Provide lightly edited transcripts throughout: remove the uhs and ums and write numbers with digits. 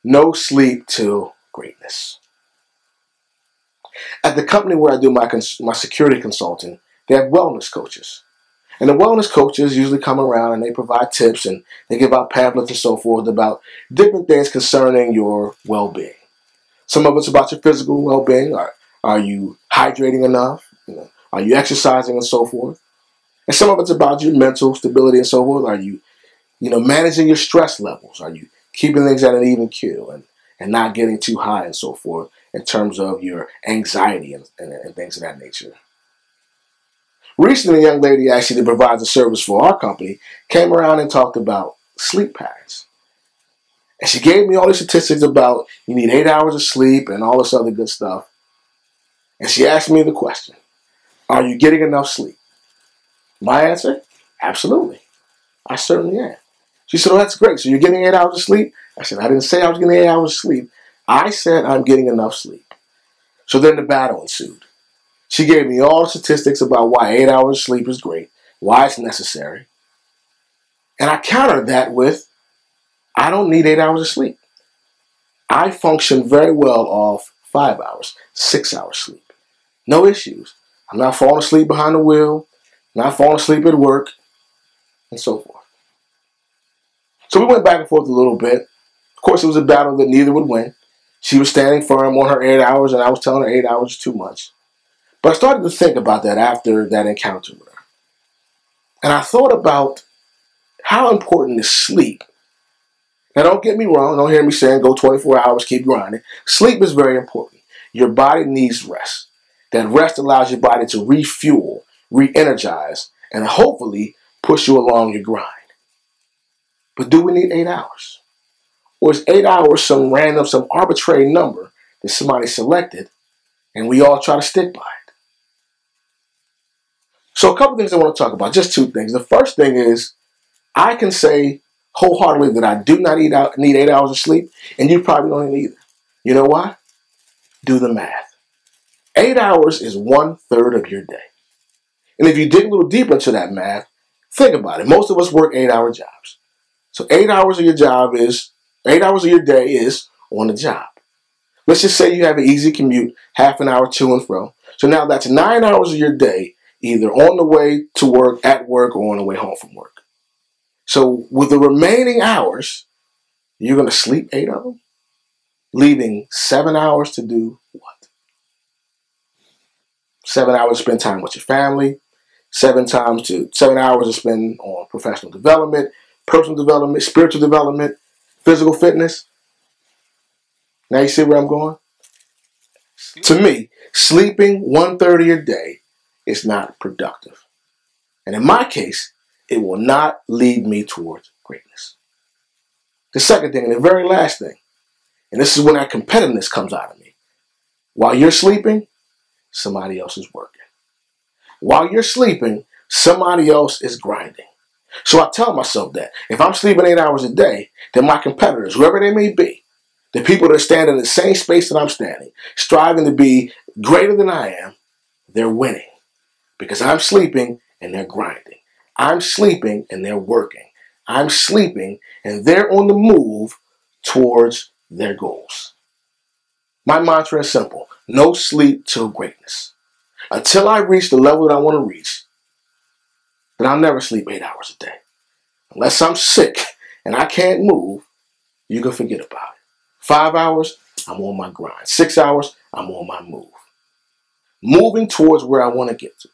No sleep till greatness. At the company where I do my security consulting, they have wellness coaches. And the wellness coaches usually come around and they provide tips and they give out pamphlets and so forth about different things concerning your well-being. Some of it's about your physical well-being. Are you hydrating enough? Are you exercising and so forth? And some of it's about your mental stability and so forth. Are you managing your stress levels? Are you keeping things at an even keel and not getting too high and so forth in terms of your anxiety and things of that nature? Recently, a young lady actually that provides a service for our company came around and talked about sleep patterns. And she gave me all these statistics about you need 8 hours of sleep and all this other good stuff. And she asked me the question, are you getting enough sleep? My answer, absolutely. I certainly am. She said, oh, that's great. So you're getting 8 hours of sleep? I said, I didn't say I was getting 8 hours of sleep. I said I'm getting enough sleep. So then the battle ensued. She gave me all the statistics about why 8 hours of sleep is great, why it's necessary. And I countered that with, I don't need 8 hours of sleep. I function very well off 5 hours, 6 hours sleep. No issues. I'm not falling asleep behind the wheel, not falling asleep at work, and so forth. So we went back and forth a little bit. Of course, it was a battle that neither would win. She was standing firm on her 8 hours, and I was telling her 8 hours is too much. But I started to think about that after that encounter with her. And I thought about how important is sleep. Now, don't get me wrong. Don't hear me saying go 24 hours, keep grinding. Sleep is very important. Your body needs rest. That rest allows your body to refuel, re-energize, and hopefully push you along your grind. But do we need 8 hours? Or is 8 hours some arbitrary number that somebody selected and we all try to stick by it? So a couple things I want to talk about, just two things. The first thing is I can say wholeheartedly that I do not need 8 hours of sleep, and you probably don't need either. You know why? Do the math. 8 hours is 1/3 of your day. And if you dig a little deeper into that math, think about it. Most of us work 8-hour jobs. So 8 hours of your job is, 8 hours of your day is on the job. Let's just say you have an easy commute, half an hour to and fro. So now that's 9 hours of your day, either on the way to work, at work, or on the way home from work. So with the remaining hours, you're going to sleep 8 of them, leaving 7 hours to do what? 7 hours to spend time with your family, 7 hours to spend on professional development, personal development, spiritual development, physical fitness. Now you see where I'm going? To me, sleeping 1/3 of your day is not productive. And in my case, it will not lead me towards greatness. The second thing, and the very last thing, and this is when that competitiveness comes out of me. While you're sleeping, somebody else is working. While you're sleeping, somebody else is grinding. So I tell myself that if I'm sleeping 8 hours a day, then my competitors, whoever they may be, the people that stand in the same space that I'm standing, striving to be greater than I am, they're winning. Because I'm sleeping and they're grinding. I'm sleeping and they're working. I'm sleeping and they're on the move towards their goals. My mantra is simple. No sleep till greatness. Until I reach the level that I want to reach, then I'll never sleep 8 hours a day. Unless I'm sick and I can't move, you can forget about it. 5 hours, I'm on my grind. 6 hours, I'm on my move. Moving towards where I want to get to.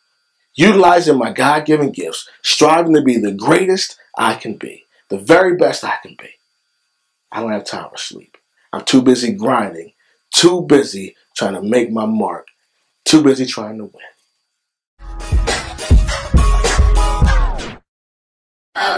Utilizing my God-given gifts, striving to be the greatest I can be, the very best I can be. I don't have time for sleep. I'm too busy grinding, too busy trying to make my mark, too busy trying to win. Oh,